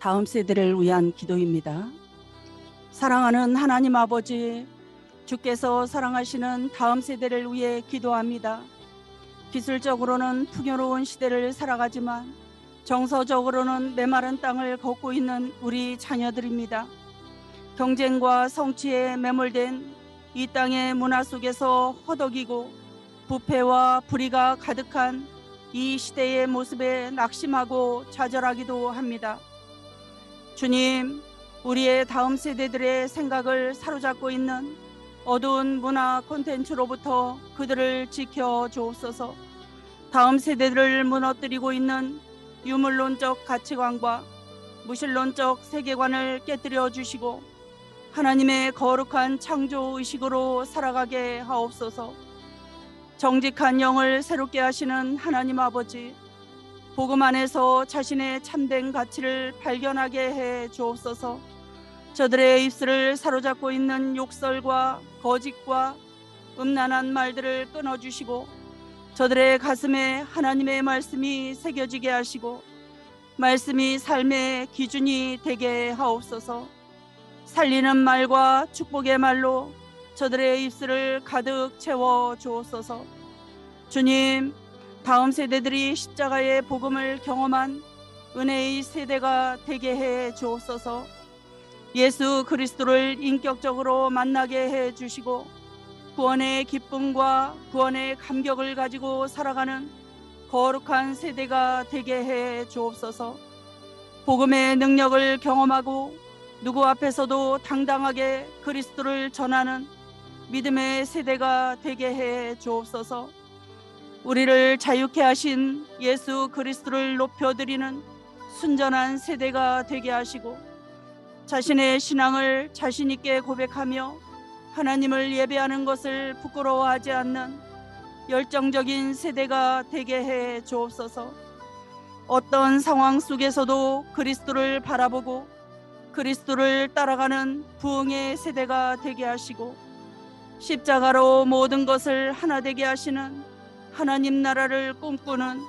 다음 세대를 위한 기도입니다. 사랑하는 하나님 아버지, 주께서 사랑하시는 다음 세대를 위해 기도합니다. 기술적으로는 풍요로운 시대를 살아가지만 정서적으로는 메마른 땅을 걷고 있는 우리 자녀들입니다. 경쟁과 성취에 매몰된 이 땅의 문화 속에서 허덕이고 부패와 불의가 가득한 이 시대의 모습에 낙심하고 좌절하기도 합니다. 주님, 우리의 다음 세대들의 생각을 사로잡고 있는 어두운 문화 콘텐츠로부터 그들을 지켜 주옵소서. 다음 세대들을 무너뜨리고 있는 유물론적 가치관과 무신론적 세계관을 깨뜨려 주시고 하나님의 거룩한 창조의식으로 살아가게 하옵소서. 정직한 영을 새롭게 하시는 하나님 아버지, 복음 안에서 자신의 참된 가치를 발견하게 해 주옵소서. 저들의 입술을 사로잡고 있는 욕설과 거짓과 음란한 말들을 끊어주시고 저들의 가슴에 하나님의 말씀이 새겨지게 하시고 말씀이 삶의 기준이 되게 하옵소서. 살리는 말과 축복의 말로 저들의 입술을 가득 채워 주옵소서. 주님, 다음 세대들이 십자가의 복음을 경험한 은혜의 세대가 되게 해 주옵소서. 예수 그리스도를 인격적으로 만나게 해 주시고 구원의 기쁨과 구원의 감격을 가지고 살아가는 거룩한 세대가 되게 해 주옵소서. 복음의 능력을 경험하고 누구 앞에서도 당당하게 그리스도를 전하는 믿음의 세대가 되게 해 주옵소서. 우리를 자유케 하신 예수 그리스도를 높여드리는 순전한 세대가 되게 하시고 자신의 신앙을 자신 있게 고백하며 하나님을 예배하는 것을 부끄러워하지 않는 열정적인 세대가 되게 해 주옵소서. 어떤 상황 속에서도 그리스도를 바라보고 그리스도를 따라가는 부흥의 세대가 되게 하시고 십자가로 모든 것을 하나 되게 하시는 하나님 나라를 꿈꾸는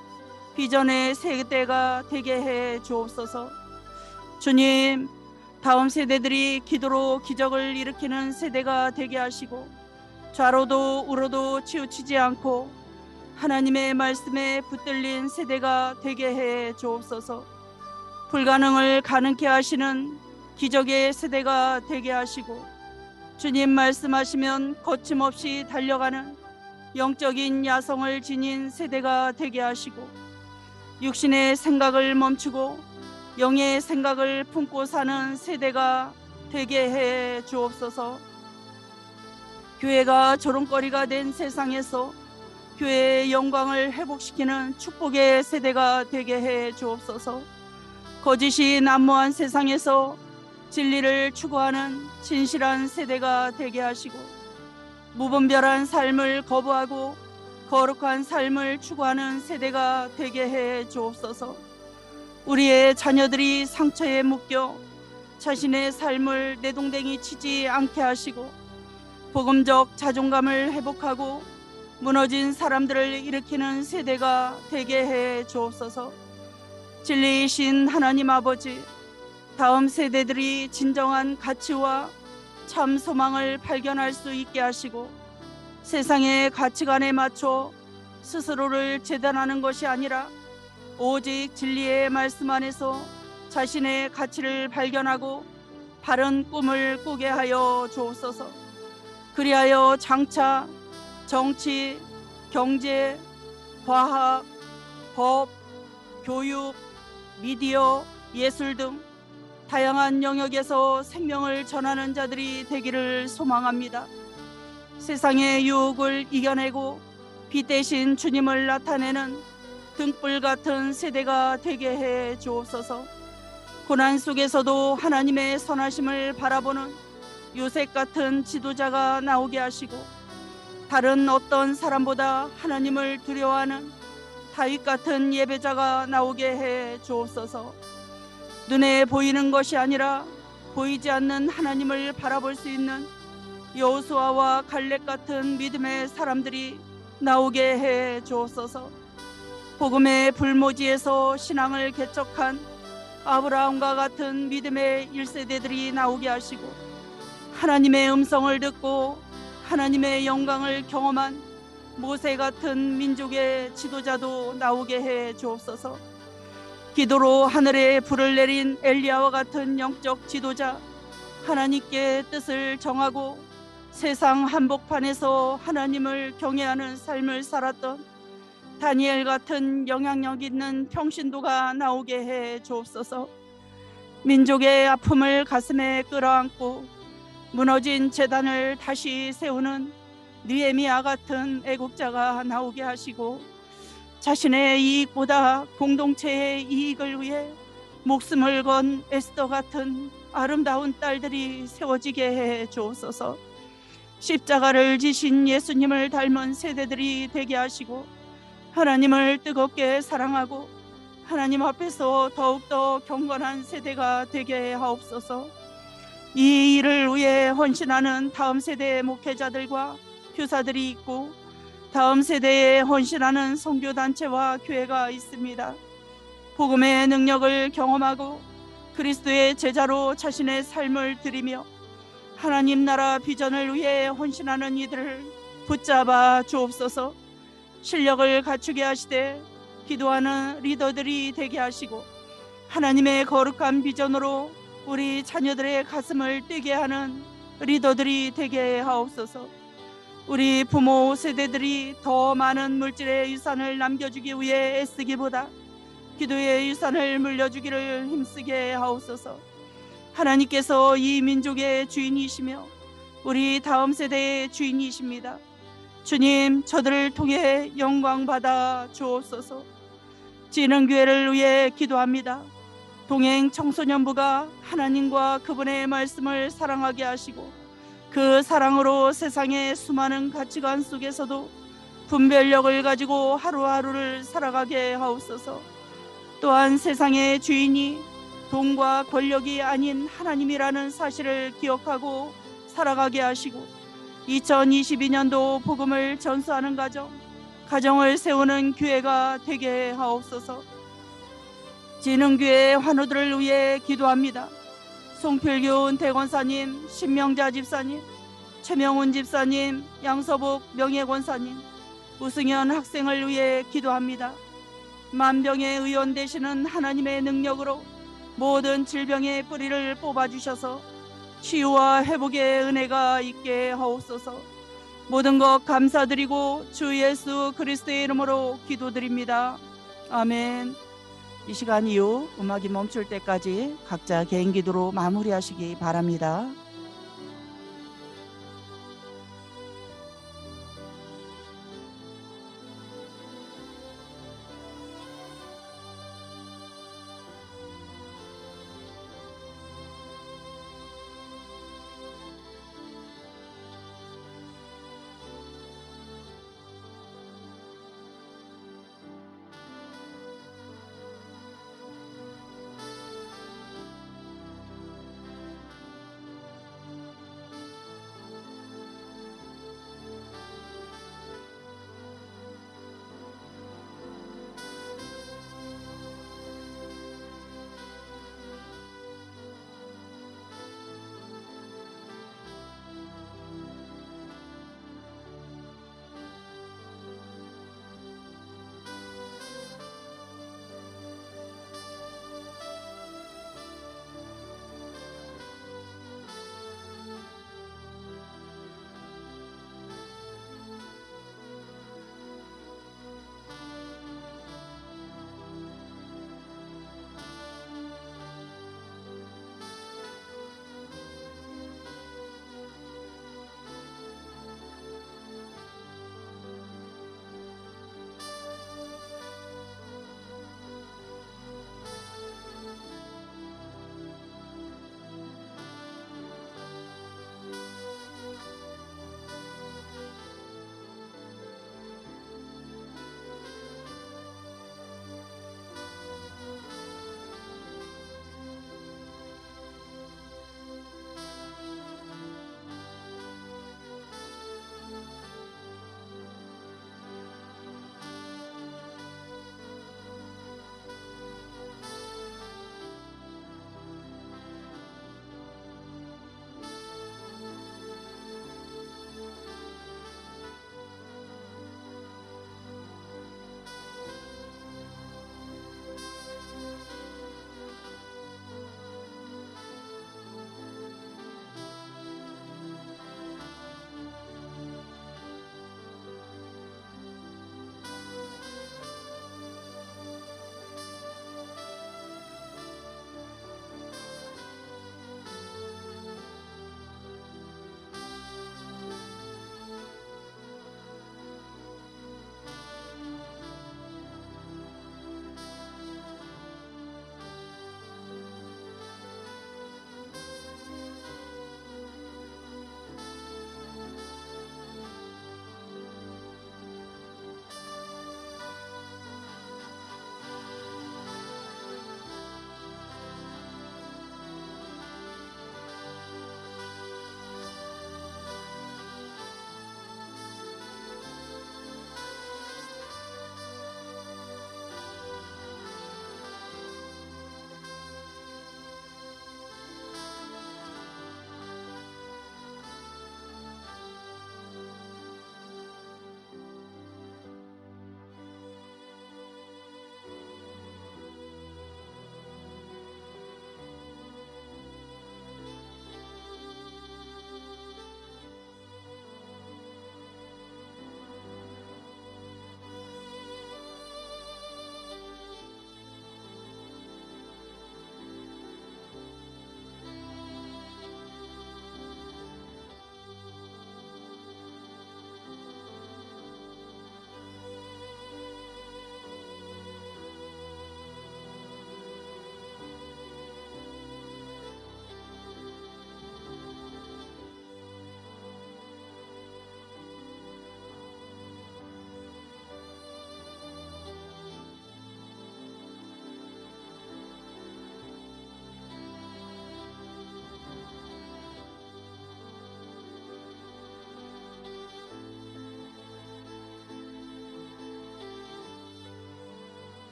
비전의 세대가 되게 해 주옵소서. 주님, 다음 세대들이 기도로 기적을 일으키는 세대가 되게 하시고 좌로도 우로도 치우치지 않고 하나님의 말씀에 붙들린 세대가 되게 해 주옵소서. 불가능을 가능케 하시는 기적의 세대가 되게 하시고 주님 말씀하시면 거침없이 달려가는 영적인 야성을 지닌 세대가 되게 하시고 육신의 생각을 멈추고 영의 생각을 품고 사는 세대가 되게 해 주옵소서. 교회가 조롱거리가 된 세상에서 교회의 영광을 회복시키는 축복의 세대가 되게 해 주옵소서. 거짓이 난무한 세상에서 진리를 추구하는 진실한 세대가 되게 하시고 무분별한 삶을 거부하고 거룩한 삶을 추구하는 세대가 되게 해 주옵소서. 우리의 자녀들이 상처에 묶여 자신의 삶을 내동댕이 치지 않게 하시고 복음적 자존감을 회복하고 무너진 사람들을 일으키는 세대가 되게 해 주옵소서. 진리이신 하나님 아버지, 다음 세대들이 진정한 가치와 참 소망을 발견할 수 있게 하시고 세상의 가치관에 맞춰 스스로를 재단하는 것이 아니라 오직 진리의 말씀 안에서 자신의 가치를 발견하고 바른 꿈을 꾸게 하여 주옵소서. 그리하여 장차 정치, 경제, 과학, 법, 교육, 미디어, 예술 등 다양한 영역에서 생명을 전하는 자들이 되기를 소망합니다. 세상의 유혹을 이겨내고 빛 대신 주님을 나타내는 등불 같은 세대가 되게 해 주옵소서. 고난 속에서도 하나님의 선하심을 바라보는 요셉 같은 지도자가 나오게 하시고 다른 어떤 사람보다 하나님을 두려워하는 다윗 같은 예배자가 나오게 해 주옵소서. 눈에 보이는 것이 아니라 보이지 않는 하나님을 바라볼 수 있는 여호수아와 갈렙 같은 믿음의 사람들이 나오게 해 주옵소서. 복음의 불모지에서 신앙을 개척한 아브라함과 같은 믿음의 1세대들이 나오게 하시고 하나님의 음성을 듣고 하나님의 영광을 경험한 모세 같은 민족의 지도자도 나오게 해 주옵소서. 기도로 하늘에 불을 내린 엘리야와 같은 영적 지도자, 하나님께 뜻을 정하고 세상 한복판에서 하나님을 경외하는 삶을 살았던 다니엘 같은 영향력 있는 평신도가 나오게 해 주옵소서. 민족의 아픔을 가슴에 끌어안고 무너진 제단을 다시 세우는 느헤미야 같은 애국자가 나오게 하시고 자신의 이익보다 공동체의 이익을 위해 목숨을 건 에스더 같은 아름다운 딸들이 세워지게 해 주옵소서. 십자가를 지신 예수님을 닮은 세대들이 되게 하시고 하나님을 뜨겁게 사랑하고 하나님 앞에서 더욱더 경건한 세대가 되게 하옵소서. 이 일을 위해 헌신하는 다음 세대의 목회자들과 교사들이 있고 다음 세대에 헌신하는 선교단체와 교회가 있습니다. 복음의 능력을 경험하고 그리스도의 제자로 자신의 삶을 드리며 하나님 나라 비전을 위해 헌신하는 이들을 붙잡아 주옵소서. 실력을 갖추게 하시되 기도하는 리더들이 되게 하시고 하나님의 거룩한 비전으로 우리 자녀들의 가슴을 뛰게 하는 리더들이 되게 하옵소서. 우리 부모 세대들이 더 많은 물질의 유산을 남겨주기 위해 애쓰기보다 기도의 유산을 물려주기를 힘쓰게 하옵소서. 하나님께서 이 민족의 주인이시며 우리 다음 세대의 주인이십니다. 주님, 저들을 통해 영광 받아 주옵소서. 진흥교회를 위해 기도합니다. 동행 청소년부가 하나님과 그분의 말씀을 사랑하게 하시고 그 사랑으로 세상의 수많은 가치관 속에서도 분별력을 가지고 하루하루를 살아가게 하옵소서. 또한 세상의 주인이 돈과 권력이 아닌 하나님이라는 사실을 기억하고 살아가게 하시고 2022년도 복음을 전수하는 가정을 세우는 교회가 되게 하옵소서. 진흥교회 환우들을 위해 기도합니다. 송필균 대권사님, 신명자 집사님, 최명훈 집사님, 양서복 명예권사님, 우승현 학생을 위해 기도합니다. 만병의 의원 되시는 하나님의 능력으로 모든 질병의 뿌리를 뽑아주셔서 치유와 회복의 은혜가 있게 하옵소서. 모든 것 감사드리고 주 예수 그리스도의 이름으로 기도드립니다. 아멘. 이 시간 이후 음악이 멈출 때까지 각자 개인 기도로 마무리하시기 바랍니다.